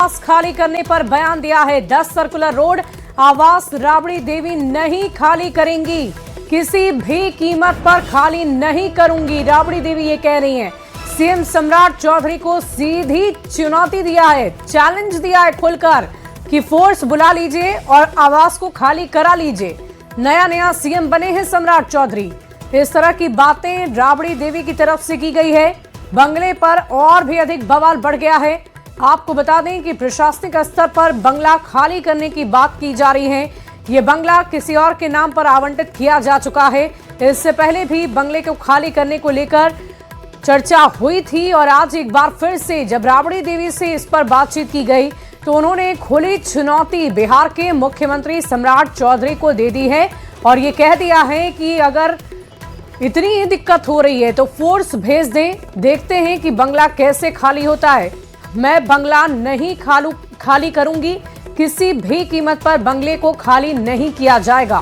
आवास खाली करने पर बयान दिया है। 10 सर्कुलर रोड आवास राबड़ी देवी नहीं खाली करेंगी, किसी भी कीमत पर खाली नहीं करूंगी, राबड़ी देवी ये कह रही हैं। सीएम सम्राट चौधरी को सीधी चुनौती दिया है, चैलेंज दिया है खुलकर कि फोर्स बुला लीजिए और आवास को खाली करा लीजिए। नया सीएम बने हैं सम्राट चौधरी। इस तरह की बातें राबड़ी देवी की तरफ से की गई है। बंगले पर और भी अधिक बवाल बढ़ गया है। आपको बता दें कि प्रशासनिक स्तर पर बंगला खाली करने की बात की जा रही है। ये बंगला किसी और के नाम पर आवंटित किया जा चुका है। इससे पहले भी बंगले को खाली करने को लेकर चर्चा हुई थी और आज एक बार फिर से जब राबड़ी देवी से इस पर बातचीत की गई तो उन्होंने खुली चुनौती बिहार के मुख्यमंत्री सम्राट चौधरी को दे दी है और ये कह दिया है कि अगर इतनी ही दिक्कत हो रही है तो फोर्स भेज दें, देखते हैं कि बंगला कैसे खाली होता है। मैं बंगला नहीं खाली करूंगी, किसी भी कीमत पर बंगले को खाली नहीं किया जाएगा।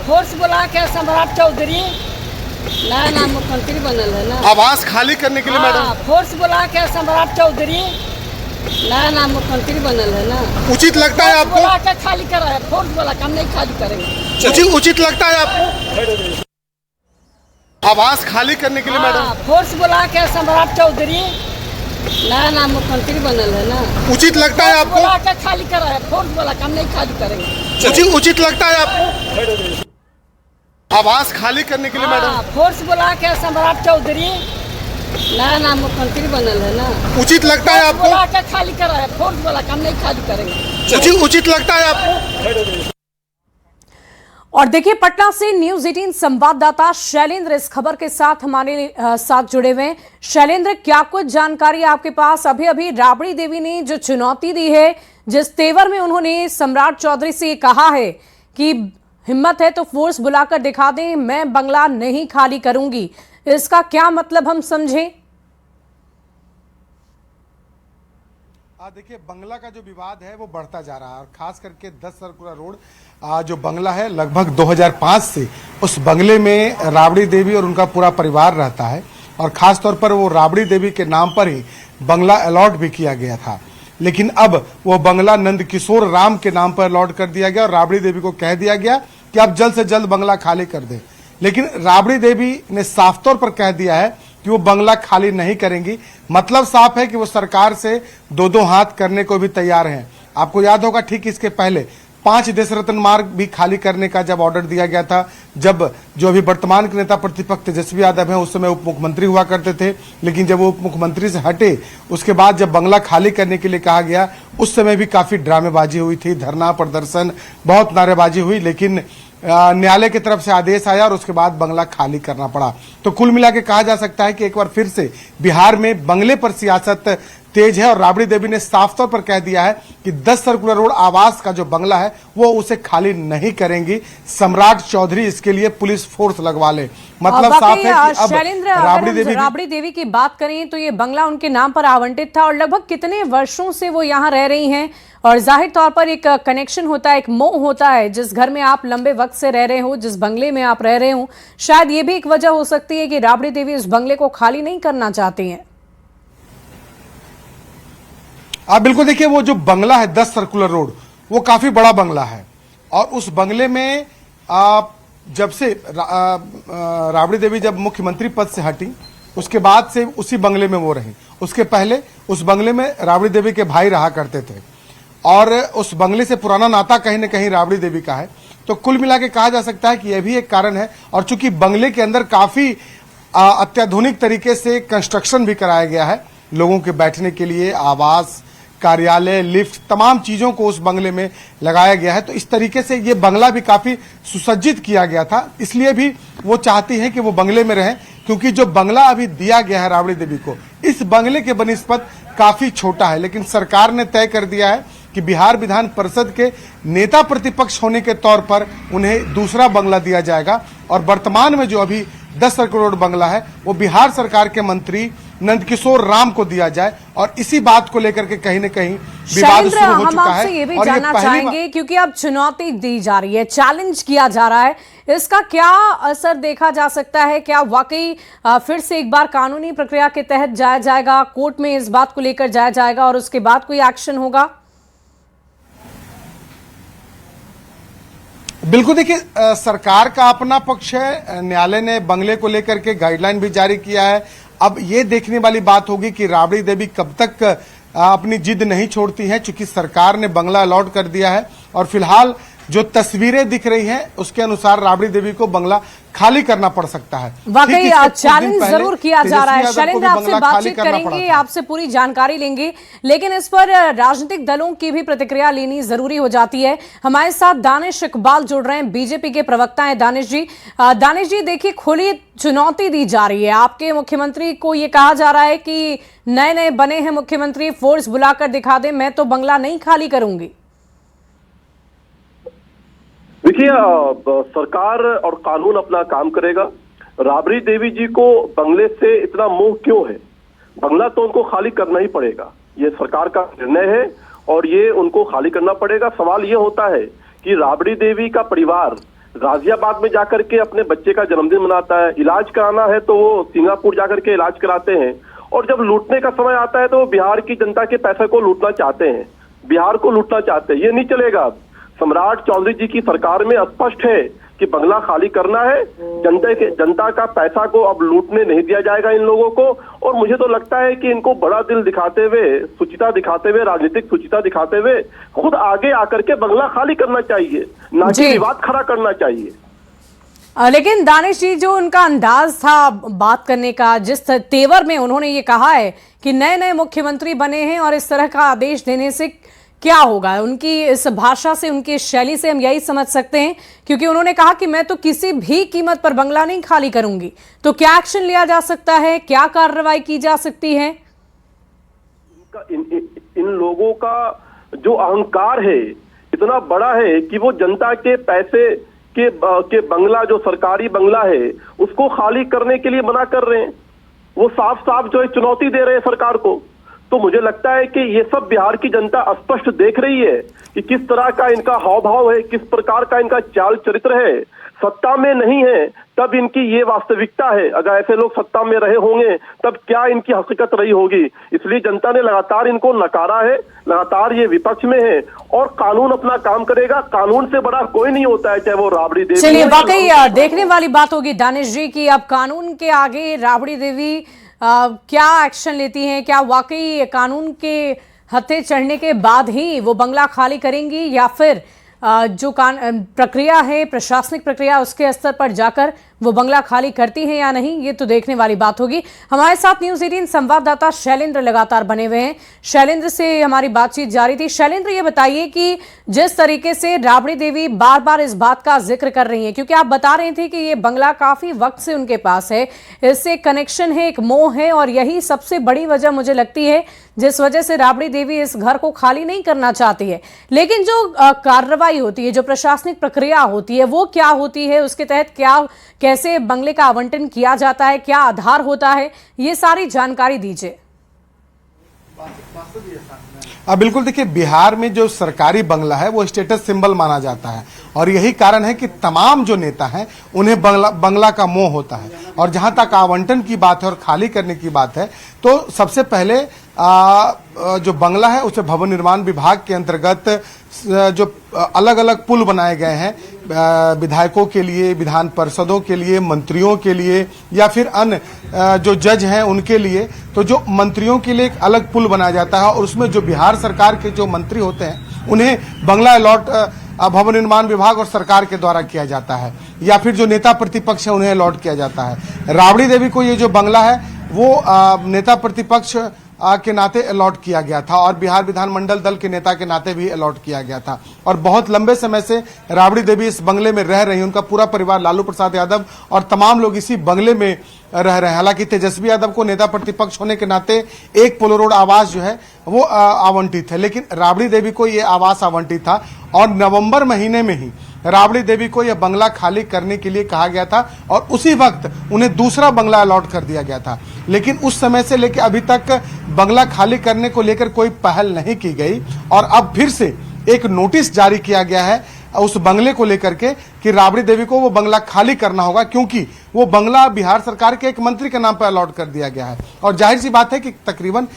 फोर्स बुला के सम्राट चौधरी नया मुख्यमंत्री बनल है ना, आवास खाली करने के लिए मैडम फोर्स बुला के सम्राट चौधरी नया मुख्यमंत्री बनल है ना। उचित लगता है आपको? बुला के खाली करा है, फोर्स बुला के हम नहीं खाली करेंगे। उचित लगता है आपको आवास खाली करने के लिए मैडम? फोर्स बुला के सम्राट चौधरी नया मुख्यमंत्री बनल है ना। उचित लगता है आपको? बुला के खाली करा है, फोर्स बुला के हम नहीं खाली करेंगे। उचित लगता है आपको आवास खाली करने के लिए मैडम? फोर्स बुला के सम्राट चौधरी नया मुख्यमंत्री बनल है ना। उचित लगता है आपको? बुला के खाली करा है, फोर्स बुला के हम नहीं खाली करेंगे। उचित लगता है आपको? और देखिए, पटना से न्यूज़ 18 संवाददाता शैलेंद्र इस खबर के साथ हमारे साथ जुड़े हुए हैं। शैलेंद्र, क्या कुछ जानकारी आपके पास? अभी राबड़ी देवी ने जो चुनौती दी है, जिस तेवर में उन्होंने सम्राट चौधरी से कहा है कि हिम्मत है तो फोर्स बुलाकर दिखा दें, मैं बंगला नहीं खाली करूंगी, इसका क्या मतलब हम समझें? देखिए, बंगला का जो विवाद है वो बढ़ता जा रहा है और खास करके 10 सर्कुलर रोड जो बंगला है, लगभग 2005 से उस बंगले में राबड़ी देवी और उनका पूरा परिवार रहता है और खास तौर पर वो राबड़ी देवी के नाम पर ही बंगला अलॉट भी किया गया था। लेकिन अब वो बंगला नंदकिशोर राम के नाम पर अलॉट कर दिया गया और राबड़ी देवी को कह दिया गया कि आप जल्द से जल्द बंगला खाली कर दें। लेकिन राबड़ी देवी ने साफ तौर पर कह दिया है कि वो बंगला खाली नहीं करेंगी। मतलब साफ है कि वो सरकार से दो हाथ करने को भी तैयार हैं। आपको याद होगा, ठीक इसके पहले 5 देश रत्न मार्ग भी खाली करने का जब ऑर्डर दिया गया था, जब जो अभी वर्तमान के नेता प्रतिपक्ष तेजस्वी यादव हैं उस समय उप मुख्यमंत्री हुआ करते थे, लेकिन जब वो उप मुख्यमंत्री से हटे उसके बाद जब बंगला खाली करने के लिए कहा गया उस समय भी काफी ड्रामेबाजी हुई थी, धरना प्रदर्शन, बहुत नारेबाजी हुई, लेकिन न्यायालय की तरफ से आदेश आया और उसके बाद बंगला खाली करना पड़ा। तो कुल मिला के कहा जा सकता है कि एक बार फिर से बिहार में बंगले पर सियासत तेज है और राबड़ी देवी ने साफ तौर पर कह दिया है कि 10 सर्कुलर रोड आवास का जो बंगला है वो उसे खाली नहीं करेंगी। सम्राट चौधरी इसके लिए पुलिस फोर्स लगवा ले। मतलब साफ है कि अब राबड़ी देवी की बात करें तो ये बंगला उनके नाम पर आवंटित था और लगभग कितने वर्षों से वो यहाँ रह रही हैं और जाहिर तौर पर एक कनेक्शन होता है, एक मोह होता है। जिस घर में आप लंबे वक्त से रह रहे हो, जिस बंगले में आप रह रहे हो, शायद ये भी एक वजह हो सकती है कि राबड़ी देवी उस बंगले को खाली नहीं करना चाहती हैं। आप बिल्कुल देखिए, वो जो बंगला है 10 सर्कुलर रोड, वो काफी बड़ा बंगला है और उस बंगले में जब से राबड़ी देवी जब मुख्यमंत्री पद से हटी उसके बाद से उसी बंगले में वो रही। उसके पहले उस बंगले में राबड़ी देवी के भाई रहा करते थे और उस बंगले से पुराना नाता कहीं न कहीं राबड़ी देवी का है। तो कुल मिला के कहा जा सकता है कि यह भी एक कारण है। और चूंकि बंगले के अंदर काफी अत्याधुनिक तरीके से कंस्ट्रक्शन भी कराया गया है, लोगों के बैठने के लिए आवास, कार्यालय, लिफ्ट, तमाम चीजों को उस बंगले में लगाया गया है। तो इस तरीके से ये बंगला भी काफी सुसज्जित किया गया था, इसलिए भी वो चाहती हैं कि वो बंगले में रहें, क्योंकि जो बंगला अभी दिया गया है राबड़ी देवी को, इस बंगले के बनिस्पत काफी छोटा है। लेकिन सरकार ने तय कर दिया है कि बिहार विधान परिषद के नेता प्रतिपक्ष होने के तौर पर उन्हें दूसरा बंगला दिया जाएगा और वर्तमान में जो अभी 10 सर्कुलर रोड बंगला है वो बिहार सरकार के मंत्री नंदकिशोर राम को दिया जाए। और इसी बात को लेकर के कहीं न कहीं विवाद शैलेंद्र, शुरू हो हम चुका है। आपसे ये भी और जानना चाहेंगे क्योंकि अब चुनौती दी जा रही है, चैलेंज किया जा रहा है, इसका क्या असर देखा जा सकता है? क्या वाकई फिर से एक बार कानूनी प्रक्रिया के तहत जाया जाएगा, कोर्ट में इस बात को लेकर जाया जाएगा और उसके बाद कोई एक्शन होगा? बिल्कुल, देखिए सरकार का अपना पक्ष है, न्यायालय ने बंगले को लेकर के गाइडलाइन भी जारी किया है। अब ये देखने वाली बात होगी कि राबड़ी देवी कब तक अपनी जिद नहीं छोड़ती हैं, चूंकि सरकार ने बंगला अलॉट कर दिया है और फिलहाल जो तस्वीरें दिख रही हैं उसके अनुसार राबड़ी देवी को बंगला खाली करना पड़ सकता है। वाकई चैलेंज जरूर किया जा रहा है। शैलेंद्र, आपसे बातचीत करेंगे, आपसे पूरी जानकारी लेंगे, लेकिन इस पर राजनीतिक दलों की भी प्रतिक्रिया लेनी जरूरी हो जाती है। हमारे साथ दानिश इकबाल जुड़ रहे हैं, बीजेपी के प्रवक्ता हैं दानिश जी। दानिश जी, देखिए खुली चुनौती दी जा रही है, आपके मुख्यमंत्री को ये कहा जा रहा है कि नए नए बने हैं मुख्यमंत्री, फोर्स बुलाकर दिखा दे, मैं तो बंगला नहीं खाली करूंगी। देखिए, सरकार और कानून अपना काम करेगा। राबड़ी देवी जी को बंगले से इतना मोह क्यों है? बंगला तो उनको खाली करना ही पड़ेगा, ये सरकार का निर्णय है और ये उनको खाली करना पड़ेगा। सवाल ये होता है कि राबड़ी देवी का परिवार गाजियाबाद में जाकर के अपने बच्चे का जन्मदिन मनाता है, इलाज कराना है तो वो सिंगापुर जाकर के इलाज कराते हैं, और जब लूटने का समय आता है तो वो बिहार की जनता के पैसे को लूटना चाहते हैं, बिहार को लूटना चाहते हैं। ये नहीं चलेगा। सम्राट चौधरी जी की सरकार में स्पष्ट है कि बंगला खाली करना है, जनता का पैसा को अब लूटने नहीं दिया जाएगा इन लोगों को। और मुझे तो लगता है कि इनको बड़ा दिल दिखाते हुए, सुचिता दिखाते हुए, राजनीतिक सुचिता दिखाते हुए खुद आगे आकर के बंगला खाली करना चाहिए, ना कि विवाद खड़ा करना चाहिए। लेकिन दानिश जी, जो उनका अंदाज था बात करने का, जिस तेवर में उन्होंने ये कहा है कि नए नए मुख्यमंत्री बने हैं और इस तरह का आदेश देने से क्या होगा, उनकी इस भाषा से, उनकी शैली से हम यही समझ सकते हैं, क्योंकि उन्होंने कहा कि मैं तो किसी भी कीमत पर बंगला नहीं खाली करूंगी। तो क्या एक्शन लिया जा सकता है, क्या कार्रवाई की जा सकती है? इन लोगों का जो अहंकार है इतना बड़ा है कि वो जनता के पैसे के बंगला, जो सरकारी बंगला है, उसको खाली करने के लिए मना कर रहे हैं। वो साफ साफ जो है चुनौती दे रहे हैं सरकार को। तो मुझे लगता है कि ये सब बिहार की जनता स्पष्ट देख रही है कि किस तरह का इनका हाव भाव है, किस प्रकार का इनका चाल चरित्र है। सत्ता में नहीं है तब इनकी ये वास्तविकता है, अगर ऐसे लोग सत्ता में रहे होंगे तब क्या इनकी हकीकत रही होगी। इसलिए जनता ने लगातार इनको नकारा है, लगातार ये विपक्ष में है और कानून अपना काम करेगा। कानून से बड़ा कोई नहीं होता है, चाहे वो राबड़ी देवी। चलिए, वाकई देखने वाली बात होगी दानिश जी की अब कानून के आगे राबड़ी देवी क्या एक्शन लेती हैं, क्या वाकई कानून के हत्थे चढ़ने के बाद ही वो बंगला खाली करेंगी या फिर जो प्रक्रिया है, प्रशासनिक प्रक्रिया, उसके स्तर पर जाकर वो बंगला खाली करती हैं या नहीं, ये तो देखने वाली बात होगी। हमारे साथ न्यूज़ 18 संवाददाता शैलेंद्र लगातार बने हुए हैं, शैलेंद्र से हमारी बातचीत जारी थी। शैलेंद्र, ये बताइए कि जिस तरीके से राबड़ी देवी बार बार इस बात का जिक्र कर रही हैं, क्योंकि आप बता रहे थे कि ये बंगला काफी वक्त से उनके पास है, इससे कनेक्शन है, एक मोह है, और यही सबसे बड़ी वजह मुझे लगती है जिस वजह से राबड़ी देवी इस घर को खाली नहीं करना चाहती है। लेकिन जो कार्रवाई होती है, जो प्रशासनिक प्रक्रिया होती है, वो क्या होती है, उसके तहत क्या, कैसे बंगले का आवंटन किया जाता है, क्या आधार होता है, ये सारी जानकारी दीजिए। बिल्कुल, देखिए बिहार में जो सरकारी बंगला है वो स्टेटस सिंबल माना जाता है और यही कारण है कि तमाम जो नेता हैं उन्हें बंगला का मोह होता है। और जहां तक आवंटन की बात है और खाली करने की बात है तो सबसे पहले जो बंगला है उसे भवन निर्माण विभाग के अंतर्गत जो अलग अलग पुल बनाए गए हैं विधायकों के लिए, विधान पार्षदों के लिए, मंत्रियों के लिए या फिर अन्य जो जज हैं उनके लिए, तो जो मंत्रियों के लिए एक अलग पुल बनाया जाता है और उसमें जो बिहार सरकार के जो मंत्री होते हैं उन्हें बंगला अलॉट भवन निर्माण विभाग और सरकार के द्वारा किया जाता है, या फिर जो नेता प्रतिपक्ष है उन्हें अलॉट किया जाता है। राबड़ी देवी को ये जो बंगला है वो नेता प्रतिपक्ष के नाते अलॉट किया गया था और बिहार विधानमंडल दल के नेता के नाते भी अलॉट किया गया था और बहुत लंबे समय से राबड़ी देवी इस बंगले में रह रही हैं। उनका पूरा परिवार, लालू प्रसाद यादव और तमाम लोग इसी बंगले में रह रहे हैं। हालांकि तेजस्वी यादव को नेता प्रतिपक्ष होने के नाते एक पोलो रोड आवास जो है वो आवंटित है, लेकिन राबड़ी देवी को ये आवास आवंटित था और नवंबर महीने में ही राबड़ी देवी को यह बंगला खाली करने के लिए कहा गया था और उसी वक्त उन्हें दूसरा बंगला अलॉट कर दिया गया था। लेकिन उस समय से लेकर अभी तक बंगला खाली करने को लेकर कोई पहल नहीं की गई और अब फिर से एक नोटिस जारी किया गया है उस बंगले को लेकर के कि राबड़ी देवी को वो बंगला खाली करना होगा, क्योंकि वो बंगला बिहार सरकार के एक मंत्री के नाम पर अलॉट कर दिया गया है। और जाहिर सी बात है कि तकरीबन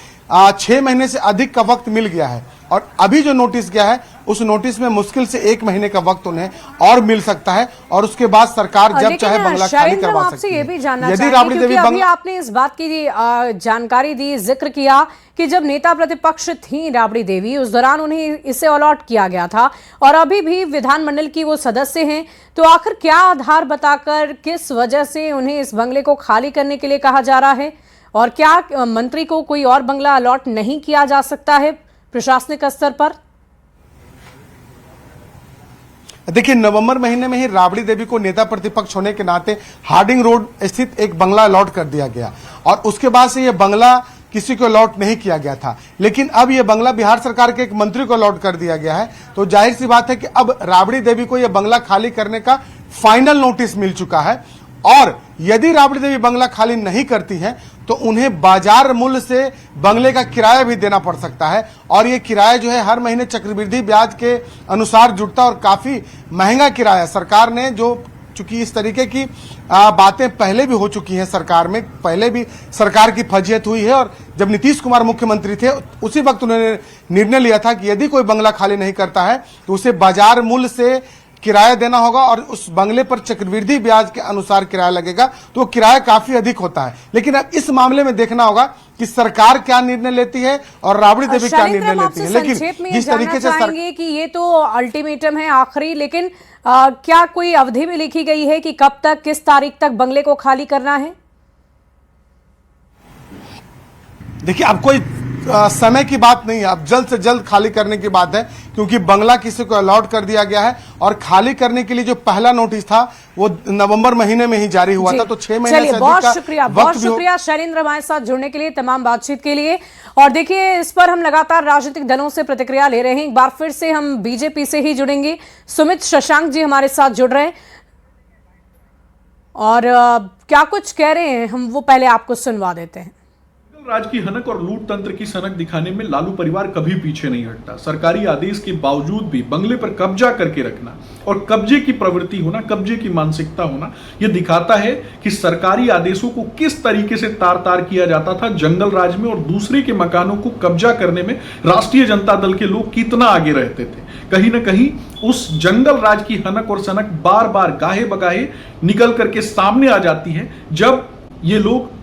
6 महीने से अधिक का वक्त मिल गया है और अभी जो नोटिस गया है उस नोटिस में मुश्किल से 1 महीने का वक्त उन्हें और मिल सकता है और उसके बाद सरकार जब चाहे बंगला खाली करवा सकती है। ये भी जानना चाहेंगे क्योंकि अभी आपने इस बात की जानकारी दी, जिक्र किया कि जब नेता प्रतिपक्ष थी राबड़ी देवी उस दौरान उन्हें इसे अलॉट किया गया था और अभी भी विधानमंडल की वो सदस्य हैं, तो आखिर क्या आधार बताकर किस वजह से उन्हें इस बंगले को खाली करने के लिए कहा जा रहा है और क्या मंत्री को कोई और बंगला अलॉट नहीं किया जा सकता है प्रशासनिक स्तर पर? देखिए, नवंबर महीने में ही राबड़ी देवी को नेता प्रतिपक्ष होने के नाते हार्डिंग रोड स्थित एक बंगला अलॉट कर दिया गया और उसके बाद से यह बंगला किसी को अलॉट नहीं किया गया था। लेकिन अब यह बंगला बिहार सरकार के एक मंत्री को अलॉट कर दिया गया है, तो जाहिर सी बात है कि अब राबड़ी देवी को यह बंगला खाली करने का फाइनल नोटिस मिल चुका है और यदि राबड़ी देवी बंगला खाली नहीं करती हैं तो उन्हें बाजार मूल्य से बंगले का किराया भी देना पड़ सकता है और ये किराया जो है हर महीने चक्रवृद्धि ब्याज के अनुसार जुड़ता और काफी महंगा किराया सरकार ने, जो चूंकि इस तरीके की बातें पहले भी हो चुकी हैं सरकार में, पहले भी सरकार की फजीहत हुई है और जब नीतीश कुमार मुख्यमंत्री थे उसी वक्त उन्होंने निर्णय लिया था कि यदि कोई बंगला खाली नहीं करता है तो उसे बाजार मूल्य से किराया देना होगा और उस बंगले पर चक्रवृद्धि ब्याज के अनुसार किराया लगेगा, तो किराया काफी अधिक होता है। लेकिन अब इस मामले में देखना होगा कि सरकार क्या निर्णय लेती है और राबड़ी देवी क्या निर्णय लेती है। लेकिन जिस तरीके से कि ये तो अल्टीमेटम है आखिरी, लेकिन क्या कोई अवधि भी लिखी गई है कि कब तक, किस तारीख तक बंगले को खाली करना है? देखिए, अब कोई समय की बात नहीं है, अब जल्द से जल्द खाली करने की बात है, क्योंकि बंगला किसी को अलॉट कर दिया गया है और खाली करने के लिए जो पहला नोटिस था वो नवंबर महीने में ही जारी हुआ था, तो 6 महीने से बहुत शुक्रिया शैलेंद्र हमारे साथ जुड़ने के लिए, तमाम बातचीत के लिए। और देखिए, इस पर हम लगातार राजनीतिक दलों से प्रतिक्रिया ले रहे हैं। एक बार फिर से हम बीजेपी से ही जुड़ेंगे, सुमित शशांक जी हमारे साथ जुड़ रहे हैं और क्या कुछ कह रहे हैं हम वो पहले आपको सुनवा देते हैं। राज की हनक और लूट तंत्र की सनक दिखाने में लालू परिवार कभी पीछे नहीं हटता। सरकारी आदेश के बावजूद भी बंगले पर कब्जा करके रखना और कब्जे की प्रवृत्ति होना, कब्जे की मानसिकता होना, यह दिखाता है कि सरकारी आदेशों को किस तरीके से तार तार किया जाता था जंगल राज में और दूसरे के मकानों को कब्जा करने में राष्ट्रीय जनता दल के लोग कितना आगे रहते थे। कहीं ना कहीं उस जंगल राज की हनक और सनक बार बार गाहे बगाहे निकल करके सामने आ जाती है जब ये लोग